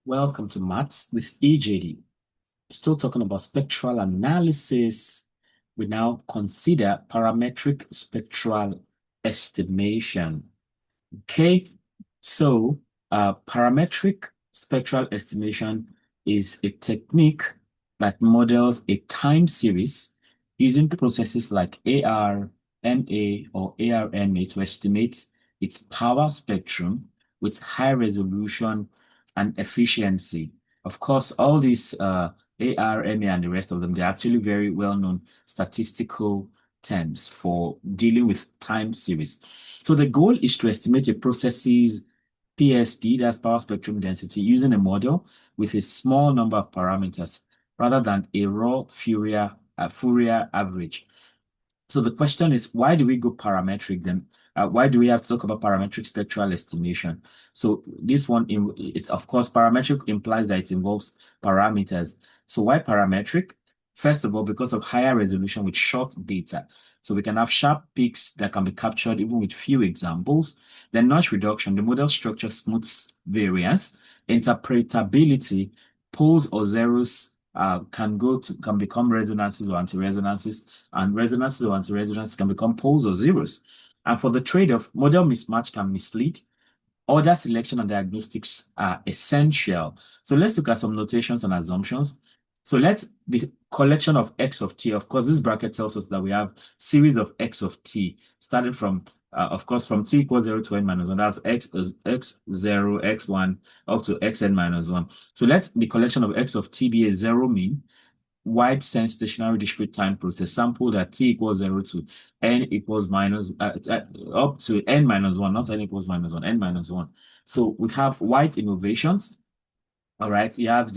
Welcome to Maths with EJD. Still talking about spectral analysis. We now consider parametric spectral estimation. Okay, so parametric spectral estimation is a technique that models a time series using processes like ARMA or ARMA to estimate its power spectrum with high resolution and efficiency. Of course, all these ARMA and the rest of them, they're actually very well-known statistical terms for dealing with time series. So the goal is to estimate a process's PSD, that's power spectrum density, using a model with a small number of parameters rather than a raw Fourier average. So the question is, why do we go parametric then? Why do we have to talk about parametric spectral estimation? So this one, of course, parametric implies that it involves parameters. So why parametric? First of all, because of higher resolution with short data. So we can have sharp peaks that can be captured even with few examples. Then noise reduction, the model structure smooths variance. Interpretability, poles or zeros can become resonances or anti-resonances, and resonances or anti-resonances can become poles or zeros. And for the trade-off, model mismatch can mislead. Order selection and diagnostics are essential. So let's look at some notations and assumptions. So let the collection of x of t, of course, this bracket tells us that we have series of x of t, starting from, of course, from t equals 0 to n minus 1. That's x0, x1, up to xn minus 1. So let the collection of x of t be a zero mean, wide sense stationary discrete time process sampled at t equals 0 to n equals minus up to n minus 1, not n equals minus 1, n minus 1. So we have wide innovations. All right, you have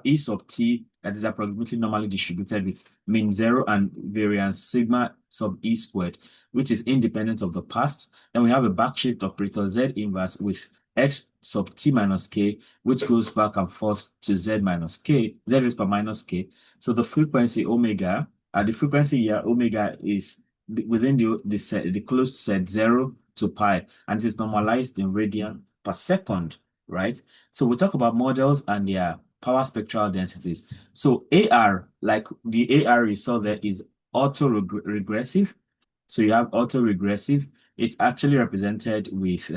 E sub t that is approximately normally distributed with mean 0 and variance sigma sub e squared, which is independent of the past. Then we have a back-shaped operator Z inverse with x sub t minus k, which goes back and forth to z minus k, z raised by minus k. So the frequency omega, the frequency here omega is within the closed set 0 to pi, and it is normalized in radian per second, right? So we talk about models and their power spectral densities. So AR, like the AR you saw there, is auto-regressive. So you have auto-regressive. It's actually represented with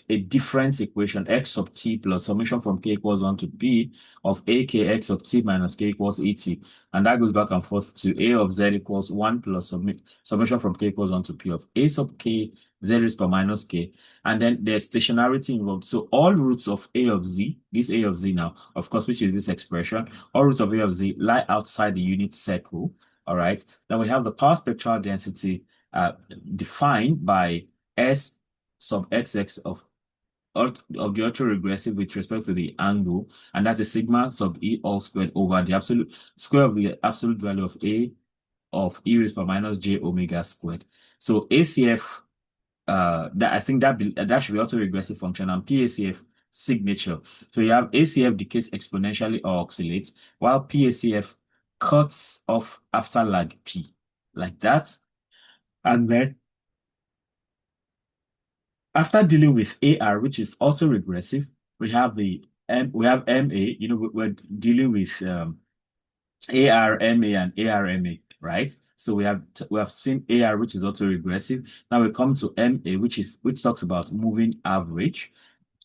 a difference equation, x sub t plus summation from k equals 1 to p of akx of t minus k equals et. And that goes back and forth to a of z equals 1 plus summation from k equals 1 to p of a sub k z raised by minus k. And then there's stationarity involved. So all roots of a of z, this a of z now, of course, which is this expression, all roots of a of z lie outside the unit circle. All right. Then we have the power spectral density defined by S sub xx of the autoregressive with respect to the angle, and that's a sigma sub e all squared over the absolute square of the absolute value of a of e raised by minus j omega squared. So ACF, that I think that should be autoregressive function, and PACF signature. So you have ACF decays exponentially or oscillates, while PACF cuts off after lag p, like that. And then after dealing with AR, which is autoregressive, we have MA. We're dealing with ARMA and ARMA, right? So we have seen AR, which is autoregressive. Now we come to MA, which talks about moving average.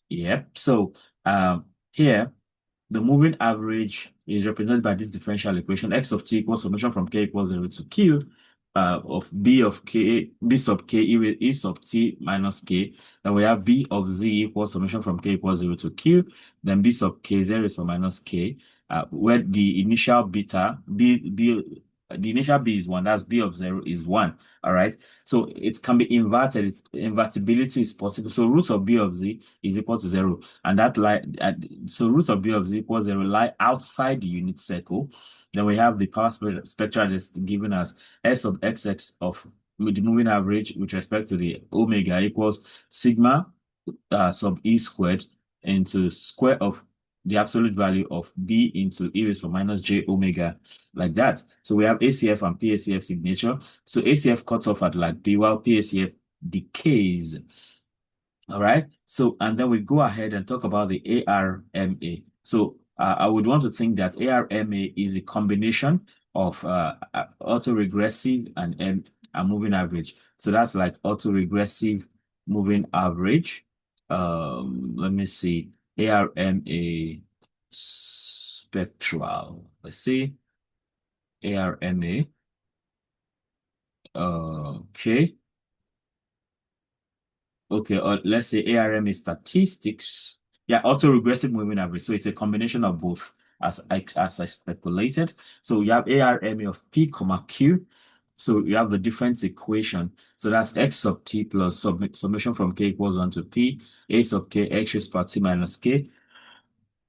Yep. So here the moving average is represented by this differential equation, x of t equals summation from k equals 0 to q of b sub k e sub t minus k. Then we have b of z equals summation from k equals 0 to q. Then b sub k, 0 is for minus k, where the initial beta, the initial b is 1, that's b of 0 is 1. All right. So it can be inverted. Invertibility is possible. So root of b of z is equal to 0. And so root of b of z equals 0 lie outside the unit circle. Then we have the power spectral that's given as S sub xx of with the moving average with respect to the omega equals sigma sub e squared into square of the absolute value of b into e raised to minus j omega, like that. So we have ACF and PACF signature. So ACF cuts off at like b, while PACF decays. All right. So, and then we go ahead and talk about the ARMA. So, I would want to think that ARMA is a combination of autoregressive and a moving average. So that's like autoregressive moving average. Let me see. ARMA spectral. Let's see. ARMA. Okay. Okay, or let's say ARM is statistics. Yeah, autoregressive moving average. So it's a combination of both, as I speculated. So you have ARM of P comma Q. So you have the difference equation. So that's x sub t plus summation from k equals 1 to p, a sub k, x raised power t minus k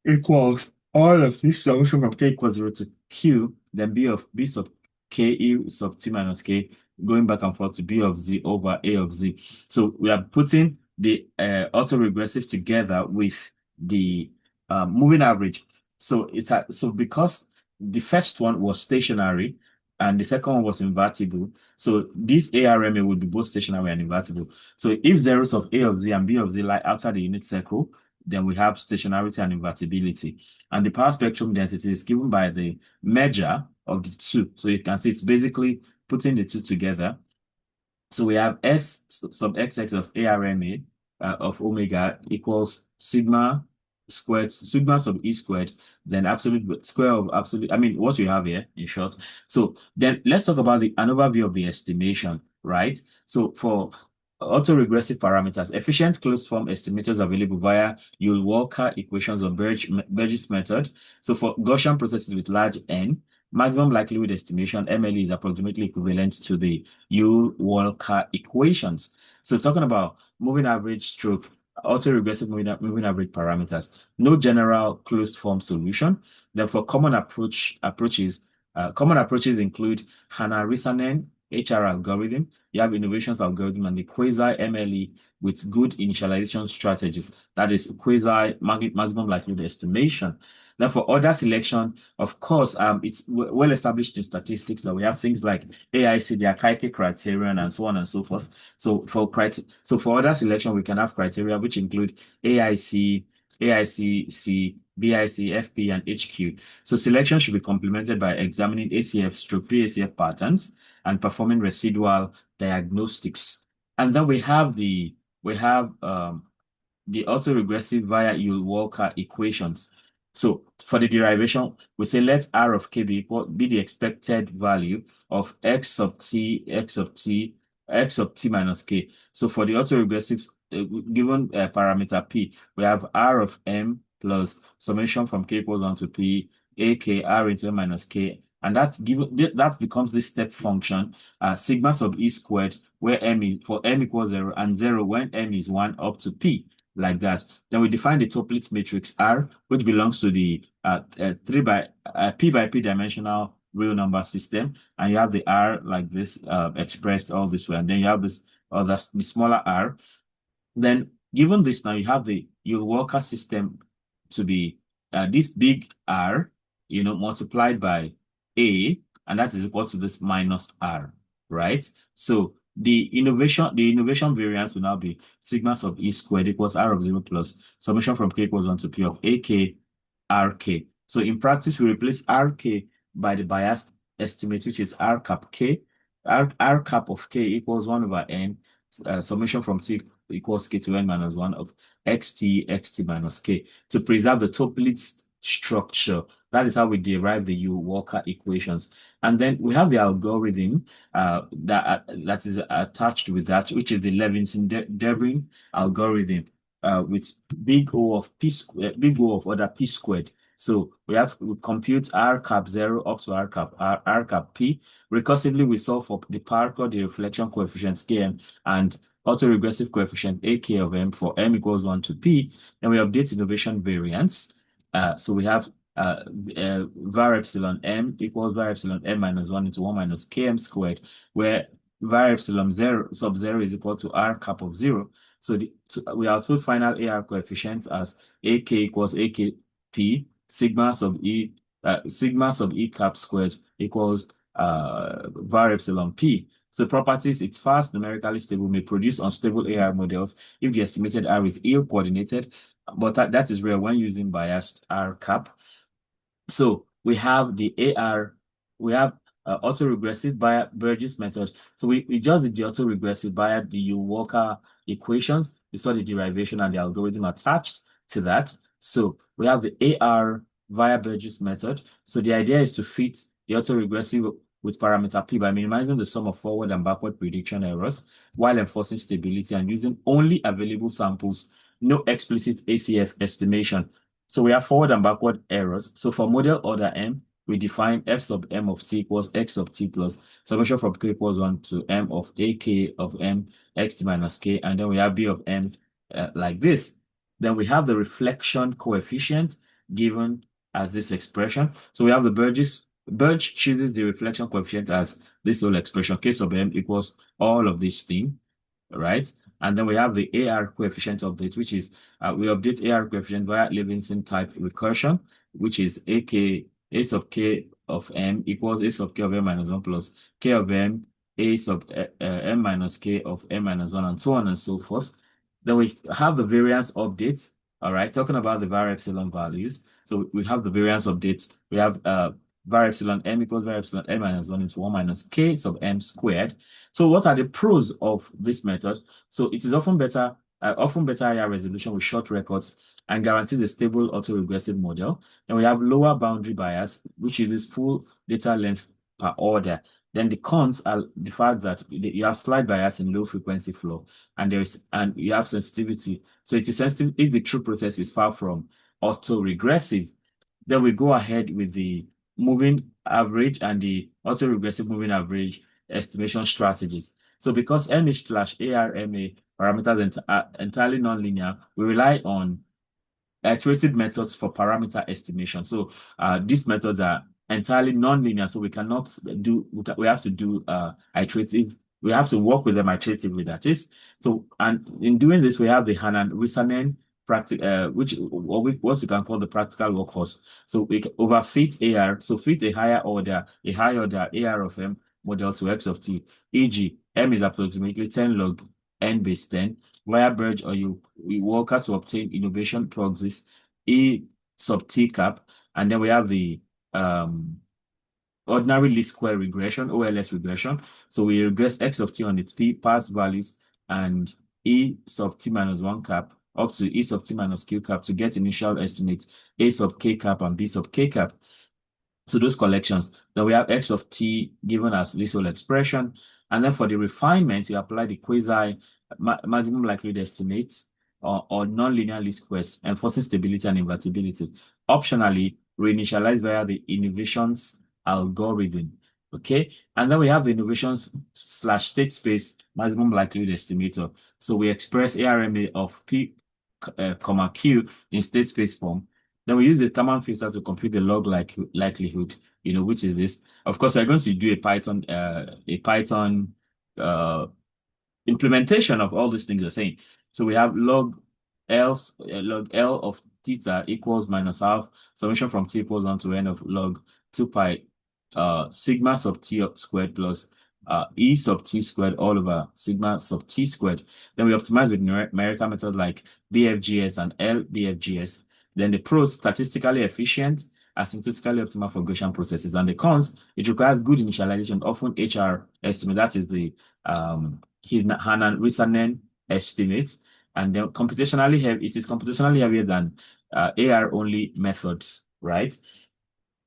equals all of this solution from k equals 0 to q, then b sub k e sub t minus k, going back and forth to b of z over a of z. So we are putting the autoregressive together with the moving average. So so because the first one was stationary and the second one was invertible, so this ARMA would be both stationary and invertible. So if zeros of a of z and b of z lie outside the unit circle, then we have stationarity and invertibility. And the power spectrum density is given by the measure of the two. So you can see it's basically putting the two together. So we have S sub XX of ARMA of omega equals sigma squared, sigma sub E squared, then absolute square of absolute, I mean, what we have here in short. So then let's talk about an overview of the estimation, right? So for autoregressive parameters, efficient closed form estimators available via Yule-Walker equations of Burg's method. So for Gaussian processes with large N, maximum likelihood estimation, MLE, is approximately equivalent to the Yule-Walker equations. So talking about moving average stroke, autoregressive moving average parameters, no general closed form solution. Therefore, common approaches include Hannah-Rissanen HR algorithm. You have innovations algorithm and the quasi MLE with good initialization strategies. That is quasi maximum likelihood estimation. Therefore, order selection, of course, it's well established in statistics that we have things like AIC, the Akaike criterion, and so on and so forth. So for order selection, we can have criteria which include AIC, AICC, BIC, FP, and HQ. So selection should be complemented by examining ACF stroke PACF patterns and performing residual diagnostics. And then we have the autoregressive via Yule-Walker equations. So for the derivation, we say let R of k be the expected value of x sub t, x sub t, x sub t minus k. So for the autoregressive, given parameter p, we have R of m plus summation from k equals 1 to p, a k r into m minus k. And that becomes this step function, sigma sub e squared, where m is for m equals 0 and 0 when m is 1 up to p, like that. Then we define the Toeplitz matrix R, which belongs to the p by p dimensional real number system, and you have the R like this expressed all this way, and then you have this the smaller R. Then given this, now you have the Yule-Walker system to be this big R, multiplied by A, and that is equal to this minus R, right? So the innovation variance will now be sigma sub E squared equals R of 0 plus summation from K equals 1 to P of AK RK. So in practice, we replace RK by the biased estimate, which is R cap K. R cap of K equals 1 over N, summation from T equals K to N minus 1 of xt minus K to preserve the Toeplitz structure. That is how we derive the Yule-Walker equations. And then we have the algorithm that is attached with that, which is the Levinson-Debrin algorithm with big O of order p squared. So we compute R cap 0 up to R cap p. Recursively, we solve for the power chord, the reflection coefficient Km, and autoregressive coefficient AK of M for M equals 1 to P. Then we update innovation variance. So we have var epsilon M equals var epsilon M minus 1 into 1 minus Km squared, where var epsilon 0 sub 0 is equal to R cap of 0. So we output final AR coefficients as AK equals AKP, sigma sub E cap squared equals var epsilon P. So properties, it's fast, numerically stable, may produce unstable AR models if the estimated R is ill coordinated, but that is rare when using biased R cap. So we have the AR, we have autoregressive via Burgess method. So we just did the autoregressive via the Yule equations. We saw the derivation and the algorithm attached to that. So we have the AR via Burgess method. So the idea is to fit the autoregressive with parameter P by minimizing the sum of forward and backward prediction errors while enforcing stability and using only available samples, no explicit ACF estimation. So we have forward and backward errors. So for model order M, we define f sub m of t equals x sub t plus summation from k equals 1 to m of ak of m x t minus k, and then we have b of m like this. Then we have the reflection coefficient given as this expression. So we have the Burg chooses the reflection coefficient as this whole expression, k sub m equals all of this thing, right? And then we have the AR coefficient update, which is we update AR coefficient via Levinson type recursion, which is a sub k of m equals a sub k of m minus 1 plus k of m, a sub m minus k of m minus 1, and so on and so forth. Then we have the variance updates, all right, talking about the var epsilon values. So we have the variance updates. We have var epsilon m equals var epsilon m minus 1 into 1 minus k sub m squared. So what are the pros of this method? So it is often better higher resolution with short records and guarantees a stable autoregressive model. And we have lower boundary bias, which is full data length per order. Then the cons are the fact that you have slight bias in low frequency flow, and you have sensitivity. So it is sensitive if the true process is far from autoregressive. Then we go ahead with the moving average and the autoregressive moving average estimation strategies. So because MH/ARMA parameters are entirely nonlinear, we rely on iterative methods for parameter estimation. So these methods are entirely nonlinear, so we cannot do, we have to do iterative, we have to work with them iteratively, that is. So, and in doing this, we have the Hanan-Rissanen what you can call the practical workhorse. So we can overfit AR, so fit a higher order AR of M model to X of T, e.g., M is approximately 10 log N base 10, via Burg or you work out to obtain innovation proxies, E sub T cap, and then we have the ordinary least square regression, OLS regression. So we regress X of T on its P past values and E sub T minus 1 cap up to E sub T minus Q cap to get initial estimates, A sub K cap and B sub K cap. So those collections. Then we have X of T given as this whole expression. And then for the refinement, you apply the quasi maximum likelihood estimates or non-linear least squares, enforcing stability and invertibility. Optionally, reinitialize via the innovations algorithm. Okay. And then we have the innovations / state space maximum likelihood estimator. So we express ARMA of P, comma Q in state space form. Then we use the Kalman filter to compute the log likelihood, which is this. Of course, we're going to do a Python implementation of all these things you're saying. So we have log L of theta equals minus half summation from t equals 1 to n of log 2 pi sigma sub t squared plus E sub t squared all over sigma sub t squared. Then we optimize with numerical methods like BFGS and LBFGS. Then the pros, statistically efficient, asymptotically optimal for Gaussian processes. And the cons, it requires good initialization, often HR estimate. That is the Hanan-Rissanen estimate. And then computationally heavy, it is computationally heavier than AR-only methods, right?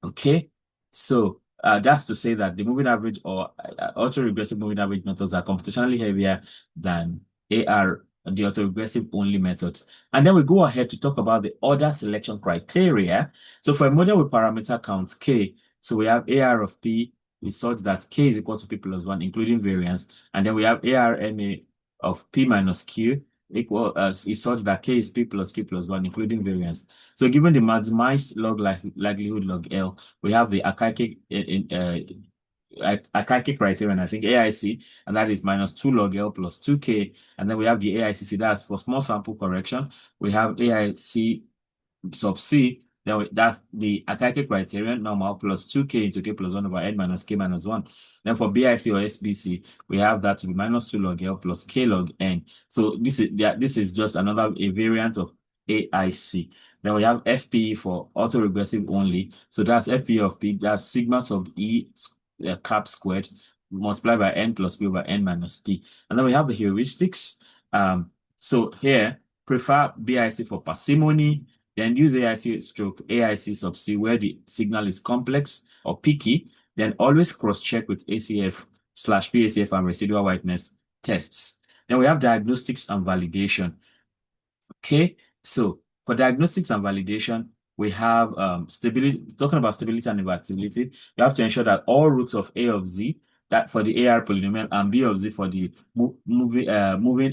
Okay, so that's to say that the moving average or autoregressive moving average methods are computationally heavier than AR, the autoregressive only methods. And then we go ahead to talk about the order selection criteria. So for a model with parameter count K, so we have AR of P, we sort that K is equal to P plus 1, including variance. And then we have ARMA of P minus Q equal as is such that K is P plus Q plus 1, including variance. So given the maximized log likelihood log L, we have the archaic criterion, I think AIC, and that is minus 2 log L plus 2K. And then we have the AICC, that's for small sample correction. We have AIC sub C Then that's the Akaike criterion, normal, plus 2k into k plus 1 over n minus k minus 1. Then for BIC or SBC, we have that to be minus 2 log L plus k log n. So this is just another a variant of AIC. Then we have FPE for autoregressive only. So that's FPE of P, that's sigma sub E cap squared multiplied by n plus p over n minus p. And then we have the heuristics. So here, prefer BIC for parsimony, then use AIC stroke AIC sub C where the signal is complex or peaky, then always cross-check with ACF / PACF and residual whiteness tests. Then we have diagnostics and validation. Okay, so for diagnostics and validation, we have stability, talking about stability and invertibility, you have to ensure that all roots of A of Z, that for the AR polynomial, and B of Z for the moving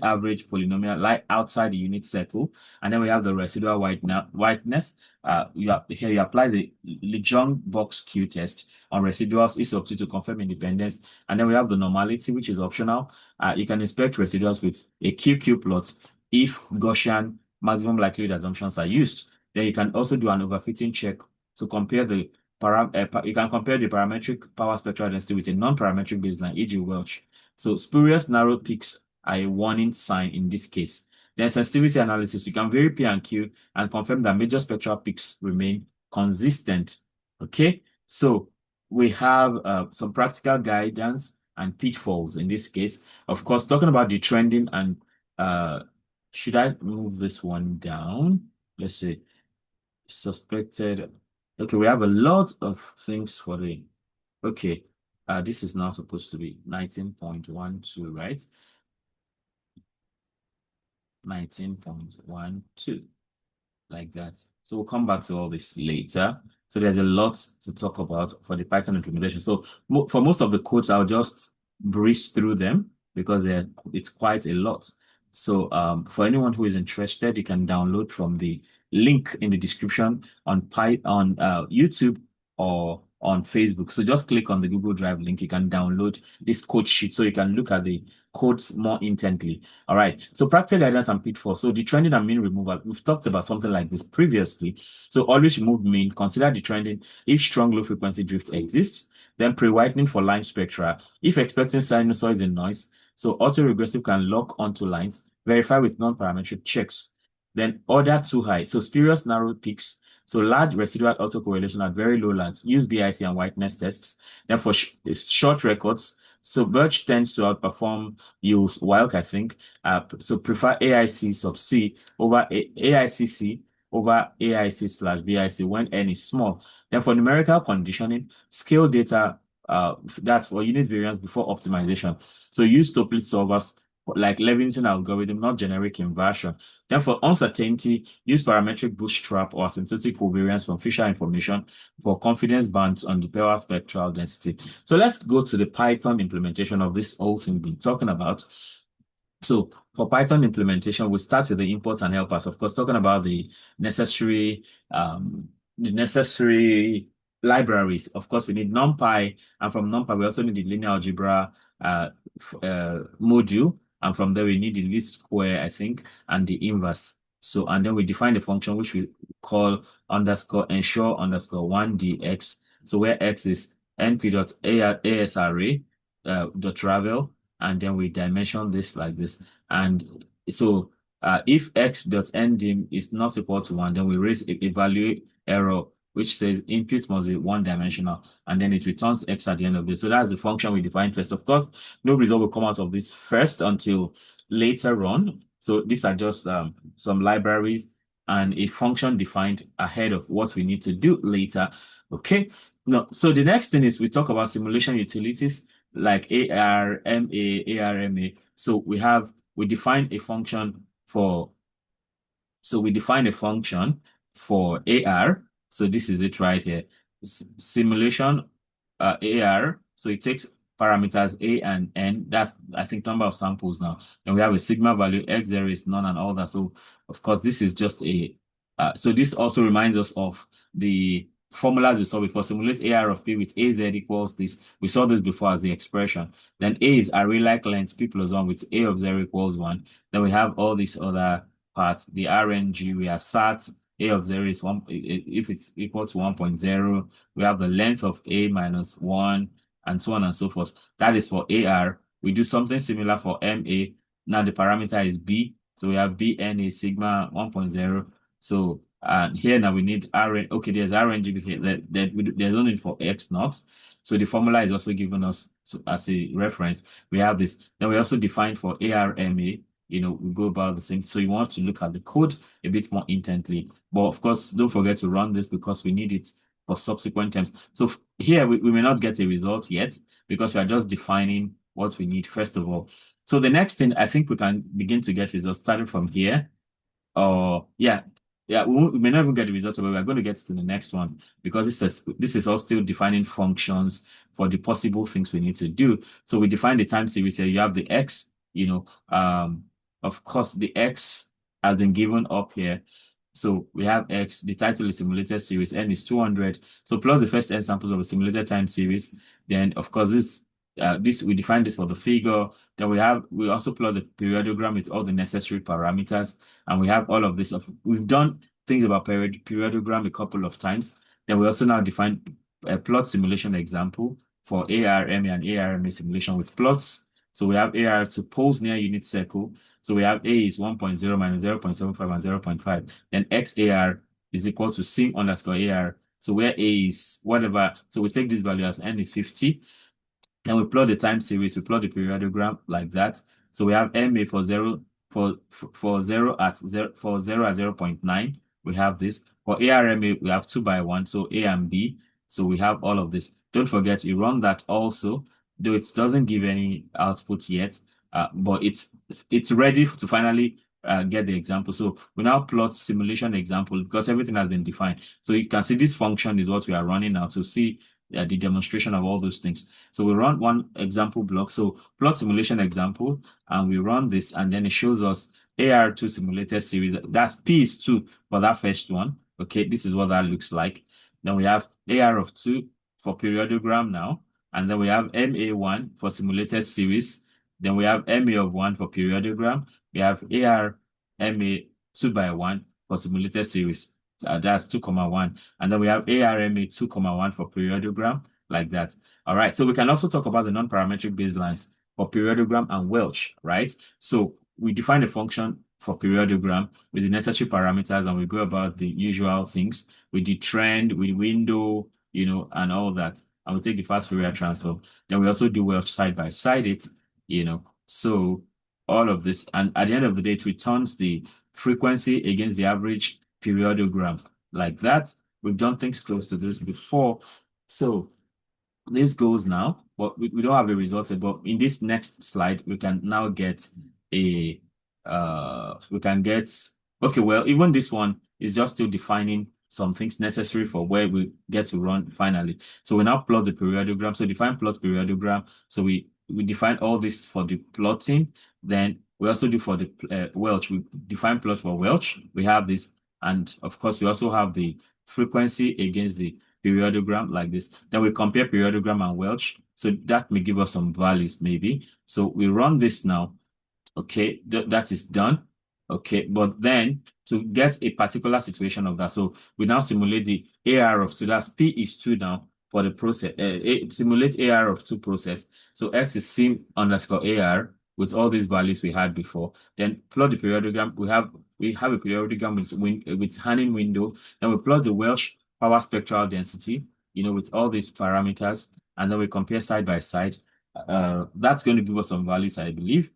average polynomial lie outside the unit circle. And then we have the residual whiteness. Here you apply the Lejeune box Q test on residuals is up to confirm independence. And then we have the normality, which is optional. You can inspect residuals with a QQ plot if Gaussian maximum likelihood assumptions are used. Then you can also do an overfitting check to compare the you can compare the parametric power spectral density with a non-parametric baseline, e.g. Welch. So spurious narrow peaks are a warning sign in this case. Then sensitivity analysis, you can vary P and Q and confirm that major spectral peaks remain consistent. Okay, so we have some practical guidance and pitfalls in this case. Of course, talking about the trending and should I move this one down? Let's see. Suspected. Okay, we have a lot of things for the. Okay, this is now supposed to be 19.12, right? 19.12, like that. So we'll come back to all this later. So there's a lot to talk about for the Python implementation. So for most of the codes, I'll just breeze through them because it's quite a lot. So for anyone who is interested, you can download from the link in the description on YouTube or on Facebook. So just click on the Google Drive link. You can download this code sheet so you can look at the codes more intently. All right. So practical guidance and pitfalls. So the trending and mean removal. We've talked about something like this previously. So always remove mean. Consider the trending if strong low frequency drift exists. Then pre-whitening for line spectra. If expecting sinusoids in noise, so autoregressive can lock onto lines. Verify with non-parametric checks. Then order too high. So spurious narrow peaks. So large residual autocorrelation at very low lags. Use BIC and whiteness tests. Then for short records, so Burg tends to outperform Yule's Wilk, I think. So prefer AIC sub C over AICC over AIC / BIC when n is small. Then for numerical conditioning, scale data, that's for unit variance before optimization. So use Toplitz solvers like Levinson algorithm, not generic inversion. Then for uncertainty, use parametric bootstrap or asymptotic covariance from Fisher information for confidence bands on the power spectral density. So let's go to the Python implementation of this whole thing we've been talking about. So for Python implementation, we start with the imports and helpers, of course, talking about the necessary libraries. Of course, we need NumPy, and from NumPy, we also need the linear algebra module. And from there, we need the least square, I think, and the inverse. So, and then we define the function, which we call underscore ensure underscore 1dx. So where x is np.asra dot travel, and then we dimension this like this. And so if x.ndim is not equal to 1, then we raise a value error which says input must be one-dimensional, and then it returns x at the end of this. So that's the function we define first. Of course, no result will come out of this first until later on. So these are just some libraries and a function defined ahead of what we need to do later. Okay. Now, so the next thing is we talk about simulation utilities like ARMA. So we define a function for AR. So this is it right here. Simulation AR. So it takes parameters A and N. That's, I think, number of samples now. And we have a sigma value, X0 is none and all that. So of course, this is just so this also reminds us of the formulas we saw before. Simulate AR of P with AZ equals this. We saw this before as the expression. Then A is array-like length P plus 1 with A of 0 equals 1. Then we have all these other parts, the RNG, we are SAT, A of 0 is 1, if it's equal to 1.0, we have the length of A minus 1, and so on and so forth. That is for AR. We do something similar for MA. Now the parameter is B, so we have BNA sigma 1.0. So here now we need RN. Okay, there's RNGB here. There's only for X naught. So the formula is also given us as a reference. We have this. Then we also define for ARMA. We go about the same. So you want to look at the code a bit more intently. But of course, don't forget to run this because we need it for subsequent terms. So here we may not get a result yet because we are just defining what we need first of all. So the next thing, I think we can begin to get results starting from here. We may not even get the results, but we're going to get to the next one because this is all still defining functions for the possible things we need to do. So we define the time series here. You have the X, of course, the X has been given up here. So we have X, the title is simulated series, N is 200. So plot the first N samples of a simulated time series. Then, of course, we define this for the figure. Then we also plot the periodogram with all the necessary parameters. And we have all of this. We've done things about periodogram a couple of times. Then we also now define a plot simulation example for ARMA and ARMA simulation with plots. So we have AR to poles near unit circle. So we have A is 1.0 minus 0.75 and 0.5. Then XAR is equal to sim underscore AR. So where A is whatever. So we take this value as N is 50. Then we plot the time series, we plot the periodogram like that. So we have MA for 0 at 0.9. We have this. For ARMA, we have 2 by 1, so A and B. So we have all of this. Don't forget, you run that also, though it doesn't give any output yet, but it's ready to finally get the example. So we now plot simulation example because everything has been defined. So you can see this function is what we are running now to see the demonstration of all those things. So we run one example block. So plot simulation example, and we run this, and then it shows us AR2 simulated series. That's P is 2 for that first one. Okay, this is what that looks like. Then we have AR of 2 for periodogram now. And then we have MA1 for simulated series. Then we have MA of 1 for periodogram. We have AR MA 2 by 1 for simulated series. That's 2,1. And then we have ARMA 2,1 for periodogram, like that. All right. So we can also talk about the non-parametric baselines for periodogram and Welch, right? So we define a function for periodogram with the necessary parameters, and we go about the usual things with the trend, with window, and all that. And we take the fast Fourier transform. Then we also do Welch side by side it, So all of this, and at the end of the day, it returns the frequency against the average periodogram like that. We've done things close to this before. So this goes now, but we don't have a result yet. But in this next slide, we can now get okay, well, even this one is just still defining some things necessary for where we get to run finally. So we now plot the periodogram. So define plot periodogram. So we define all this for the plotting. Then we also do for the Welch. We define plot for Welch. We have this. And of course, we also have the frequency against the periodogram like this. Then we compare periodogram and Welch. So that may give us some values maybe. So we run this now. Okay, that is done. Okay, but then to get a particular situation of that, so we now simulate the AR of 2. That's P is 2 now for the process. Simulate AR of 2 process. So X is sim underscore AR with all these values we had before. Then plot the periodogram. We have a periodogram with Hanning window. Then we plot the Welch power spectral density, with all these parameters, and then we compare side by side. That's going to give us some values, I believe.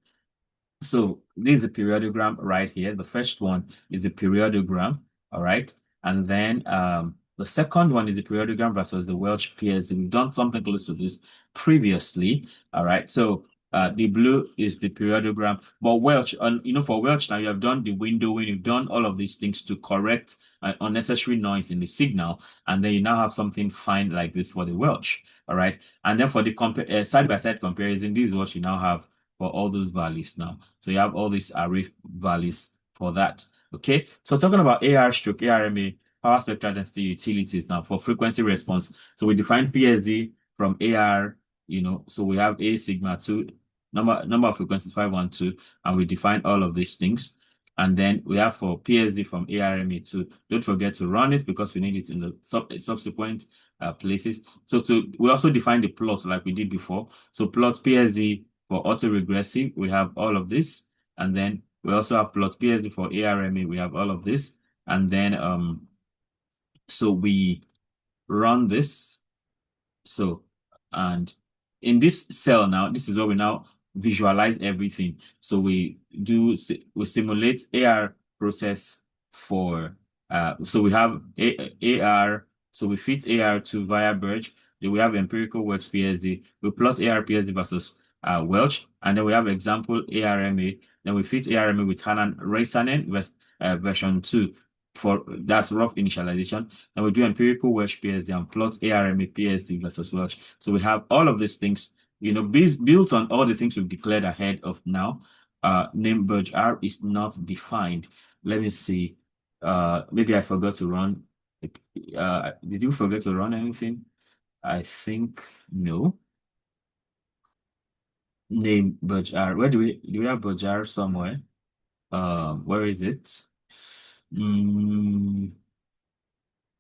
So this is the periodogram right here. The first one is the periodogram, all right? And then the second one is the periodogram versus the Welch PSD. We've done something close to this previously, all right? So the blue is the periodogram, but Welch, for Welch now you have done the windowing, you've done all of these things to correct unnecessary noise in the signal, and then you now have something fine like this for the Welch, all right? And then for the side-by-side comparison, this is what you now have for all those values now. So you have all these array values for that. Okay. So talking about AR/ARMA, power spectral density utilities now for frequency response. So we define PSD from AR, so we have A sigma 2, number of frequencies 512, and we define all of these things. And then we have for PSD from ARMA too. Don't forget to run it because we need it in the subsequent places. So we also define the plot like we did before. So plot PSD for autoregressive, we have all of this. And then we also have plot PSD for ARMA, we have all of this. And then so we run this. So, and in this cell now, this is where we now visualize everything. So we simulate AR process for, so we have AR, so we fit AR to via Burg. Then we have empirical works PSD. We plot AR PSD versus Welch, and then we have example ARMA. Then we fit ARMA with Hanan Reisanen version 2 for that's rough initialization. And we do empirical Welsh PSD and plot ARMA PSD versus Welsh. So we have all of these things, built on all the things we've declared ahead of now. Name Burg R is not defined. Let me see. Maybe I forgot to run. Did you forget to run anything? I think no. Name Burg R. Where do we have Burg R somewhere? Where is it? Mm,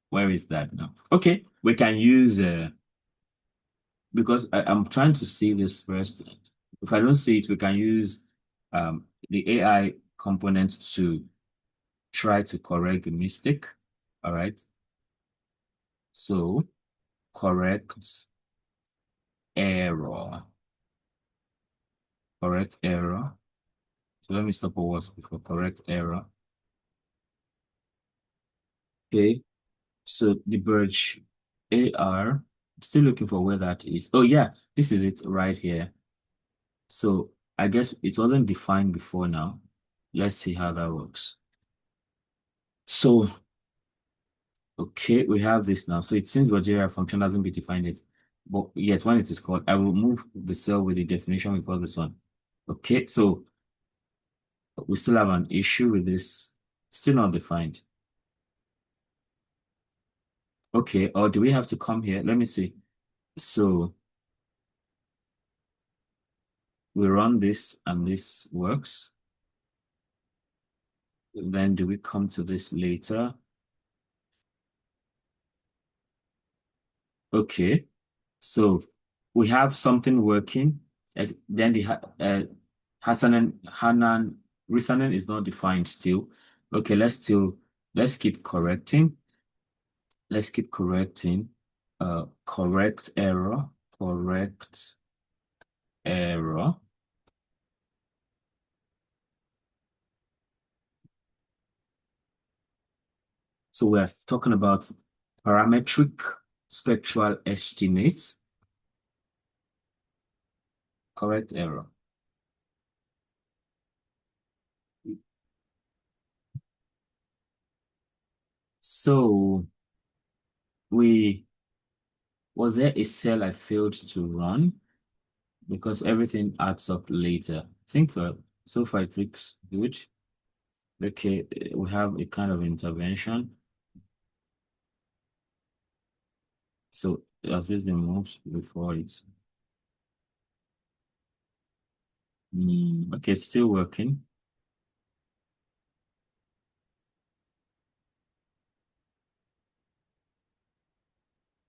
where is that now? Okay, we can use because I'm trying to see this first. If I don't see it, we can use the AI component to try to correct the mistake. All right. So correct error. Correct error. So let me stop a was before correct error. Okay. So the Birch AR, still looking for where that is. Oh yeah, this is it right here. So I guess it wasn't defined before now. Let's see how that works. So, okay, we have this now. So it seems Rogeria function hasn't been defined yet. But yet when it is called, I will move the cell with the definition before this one. Okay, so we still have an issue with this. Still not defined. Okay, or do we have to come here? Let me see. So we run this and this works. Then do we come to this later? Okay, so we have something working. And then the Hanan Risanen is not defined still. Okay, let's keep correcting. Let's keep correcting. Correct error. Correct error. So we're talking about parametric spectral estimates. Correct error. So was there a cell I failed to run? Because everything adds up later. I think so far it looks good. Okay, we have a kind of intervention. So has this been moved before it? Okay, it's still working.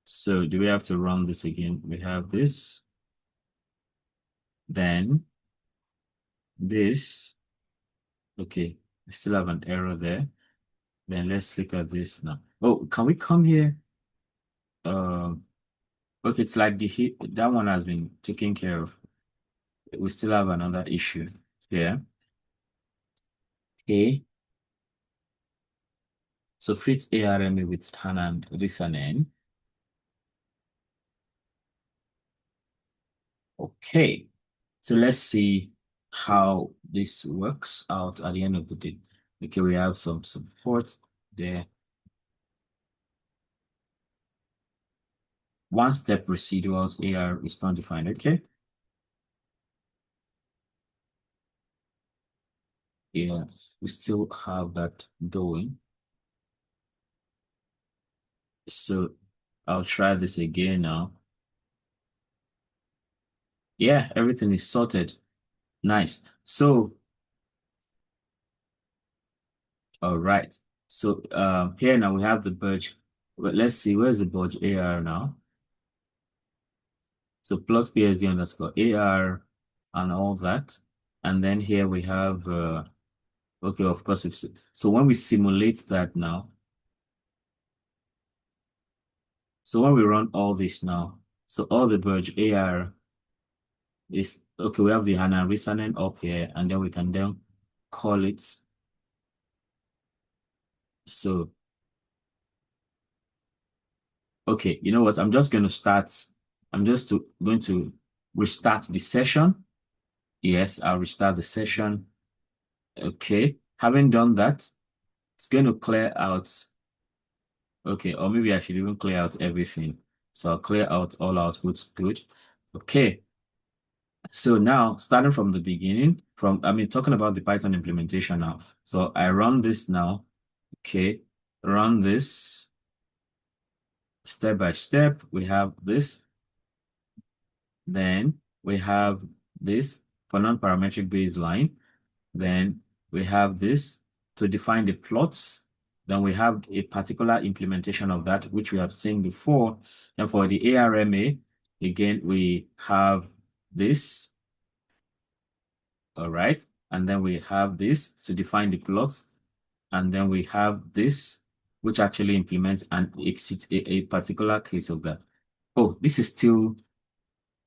So do we have to run this again? We have this, then this. Okay, we still have an error there. Then let's look at this now. Oh, can we come here? Okay, it's like that one has been taken care of. We still have another issue here. Okay. So fit ARMA with Hanan Risanen. Okay. So let's see how this works out at the end of the day. Okay, we have some support there. One step residuals AR is not defined. Okay. Yes, we still have that going. So I'll try this again now. Yeah, everything is sorted. Nice. So All right. So here now we have the Burg. But let's see, where's the Burg AR now? So plot PSD underscore AR and all that. And then here we have okay, of course so when we simulate that now, so when we run all this now, so all the Burg AR is okay, we have the HANA reasoning up here, and then we can then call it. So okay, you know what? I'm just going to restart the session. Yes, I'll restart the session. Okay. Having done that, it's going to clear out. Okay, or maybe I should even clear out everything. So I'll clear out all outputs. Good. Okay. So now, starting from the beginning, talking about the Python implementation now. So I run this now. Okay. Run this step by step. We have this. Then we have this for non-parametric baseline. Then we have this to define the plots. Then we have a particular implementation of that, which we have seen before. And for the ARMA, again, we have this. All right. And then we have this to define the plots. And then we have this, which actually implements and exits a particular case of that. Oh, this is still,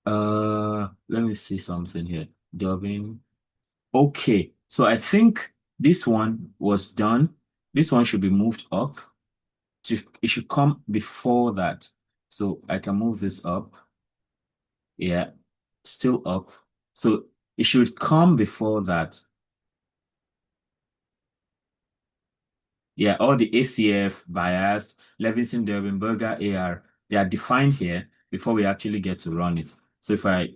let me see something here. Dubbing. Okay, so I think this one was done. This one should be moved up. It should come before that. So I can move this up. Yeah, still up. So it should come before that. Yeah, all the ACF, biased, Levinson, Durbin, Burger, AR, they are defined here before we actually get to run it. So if I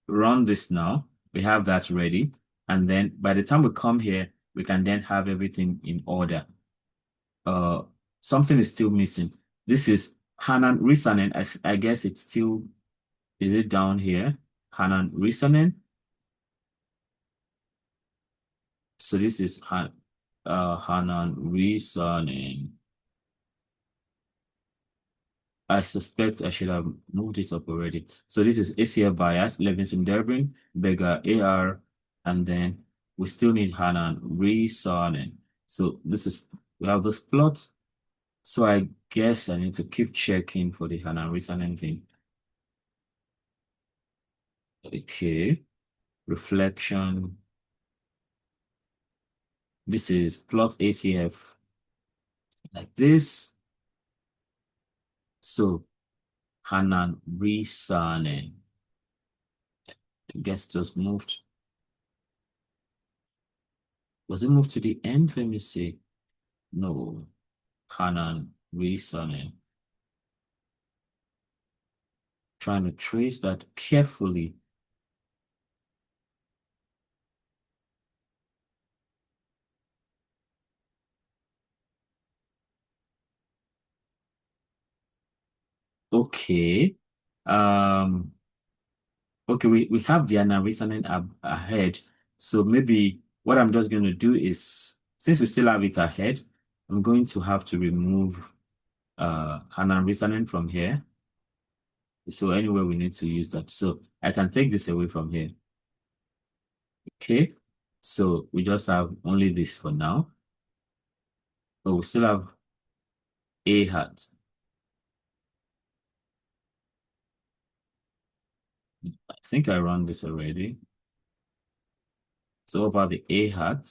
run this now, we have that ready. And then by the time we come here, we can then have everything in order. uh Something is still missing. This is Hanan reasoning. I guess it's still, is it down here? Hanan reasoning. So this is Hanan reasoning. I suspect I should have moved it up already. So this is ACF bias, Levinson Durbin, Bega AR, and then we still need Hanan reasoning. So we have this plot. So I guess I need to keep checking for the Hanan reasoning thing. Okay, reflection. This is plot ACF like this. So Hanan reasoning. I guess just moved. Was it moved to the end? Let me see. No. Hanan reasoning. Trying to trace that carefully. Okay. Um, okay, we have the Hanan reasoning ahead. So maybe what I'm just going to do is, since we still have it ahead, I'm going to have to remove Hanan reasoning from here. So anyway, we need to use that. So I can take this away from here. Okay. So we just have only this for now. But we still have A hat. I think I run this already. So about the A hat,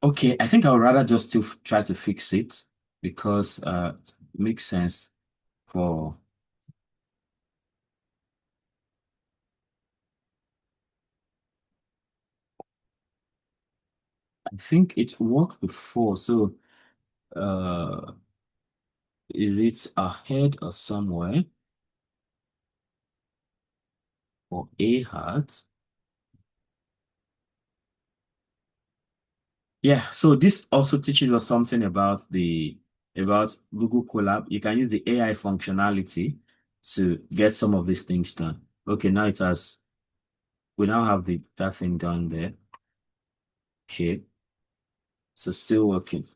okay, I think I would rather just still try to fix it because it makes sense for, I think it worked before. So uh is it ahead or somewhere for A hat? Yeah, so this also teaches us something about Google Colab. You can use the AI functionality to get some of these things done. Okay, now it has we now have that thing done there. Okay, so still working.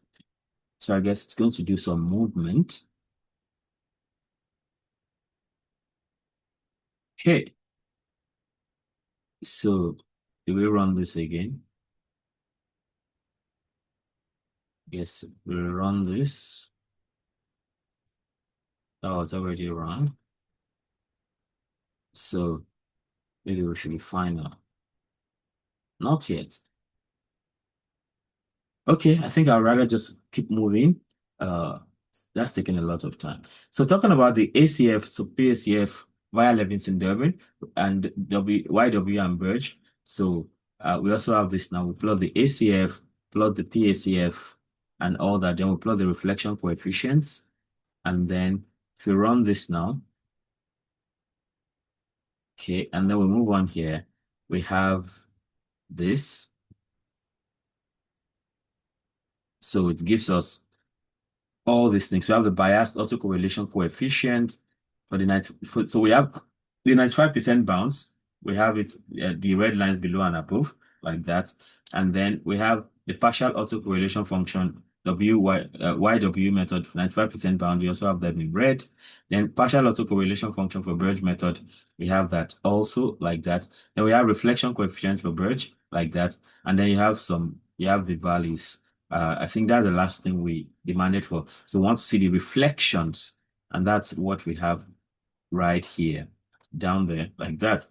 So I guess it's going to do some movement. Okay, so do we run this again? Yes, we run this. That was already run. So maybe we should be fine now. Not yet. Okay, I think I'd rather just keep moving. Uh, that's taking a lot of time. So talking about the ACF, so PACF via Levinson Durbin and YW and Burge. So we also have this now. We plot the ACF, plot the PACF, and all that. Then we plot the reflection coefficients. And then if we run this now, okay, and then we move on here, we have this. So it gives us all these things. We have the biased autocorrelation coefficient for the 90. So we have the 95% bounce. We have it, the red lines below and above, like that. And then we have the partial autocorrelation function, YW method for 95% bound. We also have that in red. Then partial autocorrelation function for Burge method. We have that also like that. Then we have reflection coefficient for Burge, like that. And then you have the values. I think that's the last thing we demanded for. So we want to see the reflections, and that's what we have right here, down there, like that.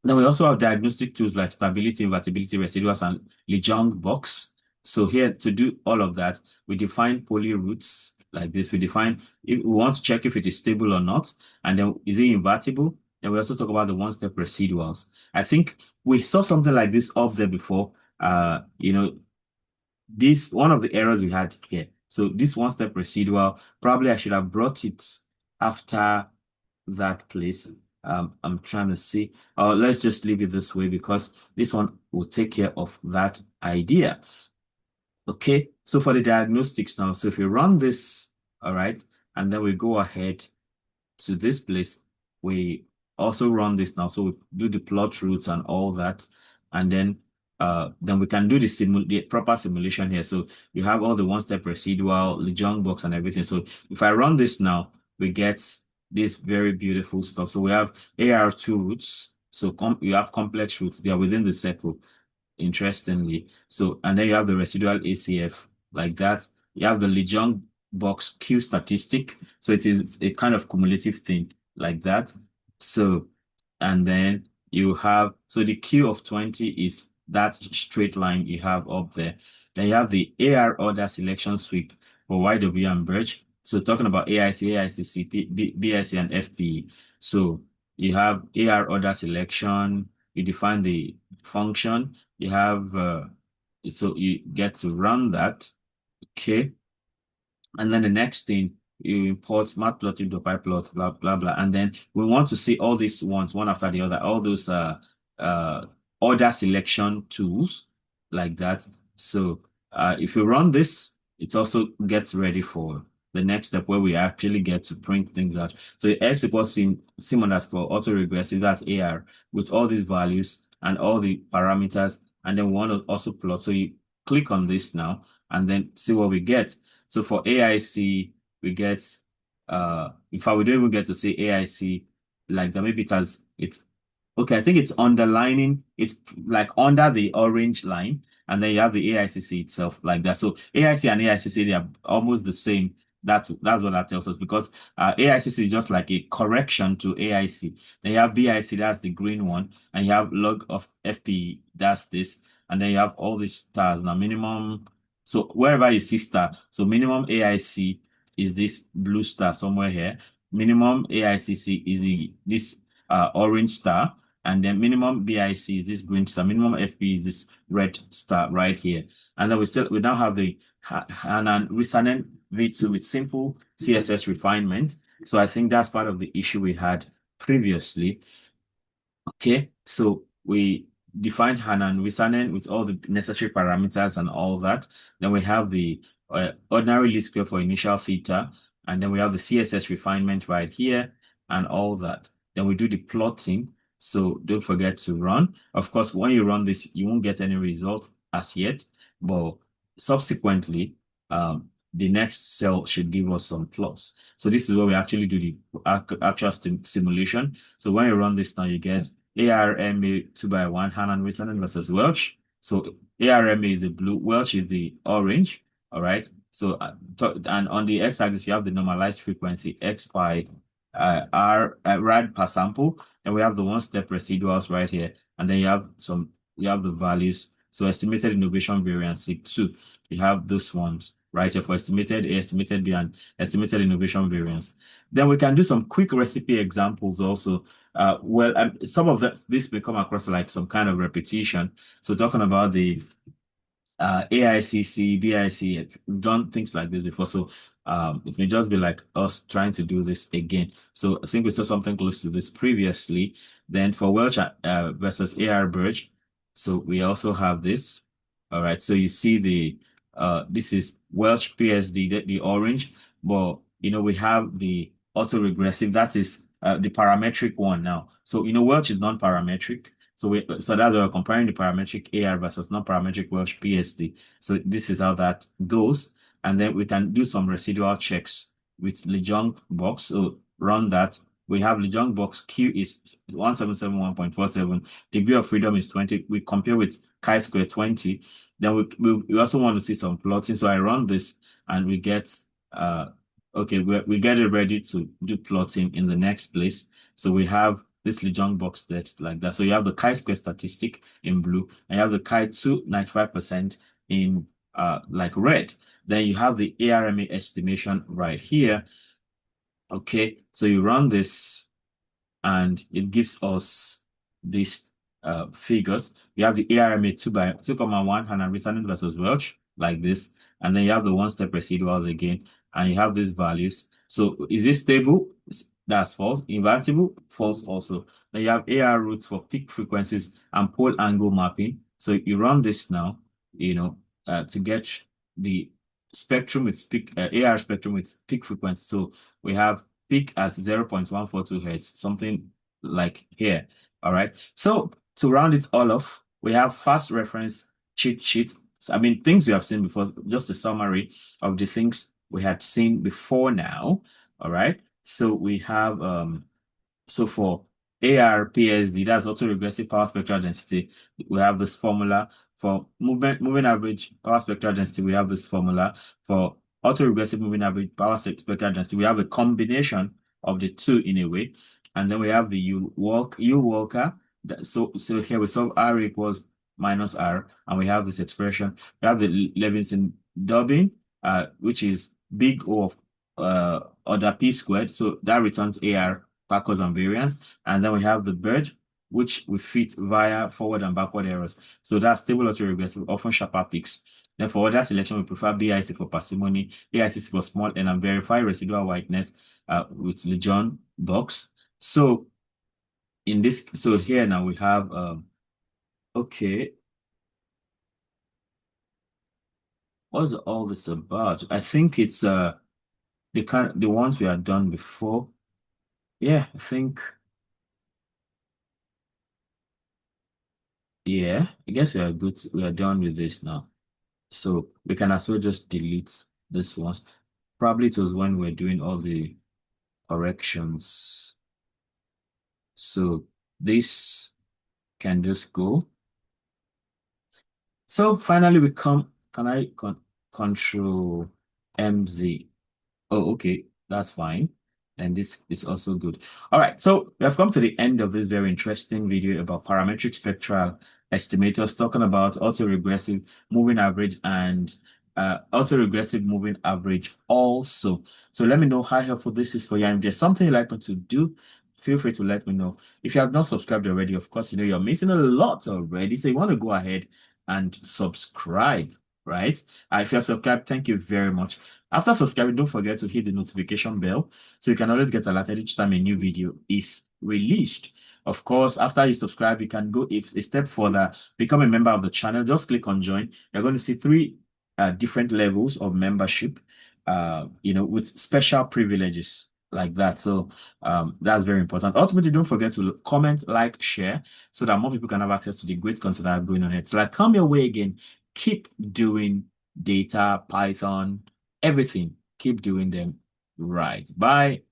Then we also have diagnostic tools like stability, invertibility, residuals, and Legendre box. So here to do all of that, we define polyroots like this. We define if we want to check if it is stable or not, and then is it invertible? And we also talk about the one-step residuals. I think we saw something like this up there before. This one of the errors we had here. So this one-step residual, probably I should have brought it after that place. I'm trying to see. Let's just leave it this way because this one will take care of that idea. Okay, so for the diagnostics now, so if you run this, all right, and then we go ahead to this place, we also run this now. So we do the plot routes and all that, and then we can do the proper simulation here. So you have all the one-step residual, Legendre box, and everything. So if I run this now, we get this very beautiful stuff. So we have AR2 roots. So you have complex roots. They are within the circle, interestingly. So, and then you have the residual ACF like that. You have the Legendre box Q statistic. So it is a kind of cumulative thing like that. So, and then you have, so the Q of 20 is that straight line you have up there. Then you have the AR order selection sweep for YW and Birch. So talking about AIC, AICC, BIC, and FPE. So you have AR order selection, you define the function, you have, so you get to run that, okay? And then the next thing, you import matplotlib.pyplot, blah, blah, blah. And then we want to see all these ones, one after the other, all those order selection tools like that. So if we run this, it also gets ready for the next step where we actually get to print things out. So X equals sim underscore autoregressive, that's AR, with all these values and all the parameters. And then we want to also plot. So you click on this now and then see what we get. So for AIC, we get, in fact, we don't even get to say AIC like that. Maybe okay, I think it's underlining, it's like under the orange line, and then you have the AICC itself like that. So AIC and AICC, they are almost the same. That's what that tells us because AICC is just like a correction to AIC. Then you have BIC, that's the green one, and you have log of FP, that's this, and then you have all these stars. Now minimum, so wherever you see star, so minimum AIC is this blue star somewhere here. Minimum AICC is this orange star. And then minimum BIC is this green star, minimum FP is this red star right here. And then we now have the Hanan Risanen V2 with simple CSS refinement. So I think that's part of the issue we had previously. Okay, so we define Hanan Risanen with all the necessary parameters and all that. Then we have the ordinary least square for initial theta. And then we have the CSS refinement right here and all that. Then we do the plotting. So don't forget to run. Of course, when you run this, you won't get any result as yet, but subsequently, the next cell should give us some plots. So this is where we actually do the actual simulation. So when you run this now, you get ARMA 2x1, Hanan Wilson versus Welch. So ARMA is the blue, Welch is the orange. All right. So and on the x-axis, you have the normalized frequency x by r rad per sample, and we have the one-step residuals right here, and then you have the values. So estimated innovation variance sig2, you have those ones right here for estimated A, estimated B, and estimated innovation variance. Then we can do some quick recipe examples also. Some of this may come across like some kind of repetition. So talking about the AICC, BIC, we've done things like this before. So it may just be like us trying to do this again. So I think we saw something close to this previously. Then for Welch versus AR Burg, so we also have this. All right. So you see this is Welch PSD, the orange, but we have the autoregressive. That is the parametric one now. So Welch is non-parametric. So that's why we're comparing the parametric AR versus non-parametric Welch PSD. So this is how that goes. And then we can do some residual checks with Lejeune box. So run that. We have Lejeune box Q is 1771.47. Degree of freedom is 20. We compare with chi-square 20. Then we also want to see some plotting. So I run this and we get okay, we get it ready to do plotting in the next place. So we have this Lejeune box text like that. So you have the chi-square statistic in blue, and you have the chi2 95% in like red. Then you have the ARMA estimation right here. Okay, so you run this and it gives us these figures. You have the ARMA 2.1 Hannah Reasoning versus Welch like this, and then you have the one-step residuals again, and you have these values. So is this stable? That's false. Invertible, false also. Then you have AR roots for peak frequencies and pole angle mapping. So you run this now, to get the spectrum with peak AR spectrum with peak frequency. So we have peak at 0.142 hertz, something like here. All right. So to round it all off, we have fast reference cheat sheet. I mean, things we have seen before, just a summary of the things we had seen before now. All right. So we have so for ARPSD, that's autoregressive power spectral density, we have this formula. For moving average power spectral density, we have this formula. For autoregressive moving average power spectral density, we have a combination of the two in a way. And then we have the Yule Walker. So here we solve R equals minus R, and we have this expression. We have the Levinson Dubbing, which is big O of order P squared. So that returns AR backwards and variance. And then we have the Burg, which we fit via forward and backward errors. So that's stable autoregressive, often sharper peaks. Then for other selection, we prefer BIC for parsimony, AICC for small n, and verify residual whiteness with Lejeune box. So so here now we have okay. What's all this about? I think it's the ones we had done before. Yeah, I think. Yeah, I guess we are good. We are done with this now. So we can as well just delete this ones. Probably it was when we're doing all the corrections. So this can just go. So finally we can I control MZ? Oh, okay, that's fine. And this is also good. All right, so we have come to the end of this very interesting video about parametric spectral estimators, talking about autoregressive moving average and autoregressive moving average also. So let me know how helpful this is for you. And if there's something you'd like me to do, feel free to let me know. If you have not subscribed already, of course, you're missing a lot already. So you want to go ahead and subscribe, right? If you have subscribed, thank you very much. After subscribing, don't forget to hit the notification bell so you can always get alerted each time a new video is released. Of course, after you subscribe, you can go a step further, become a member of the channel. Just click on join. You're going to see three different levels of membership, with special privileges. like that. So that's very important. Ultimately, don't forget to comment, like, share, so that more people can have access to the great content that are going on here. So like, come your way again. Keep doing data, Python, everything. Keep doing them right. Bye.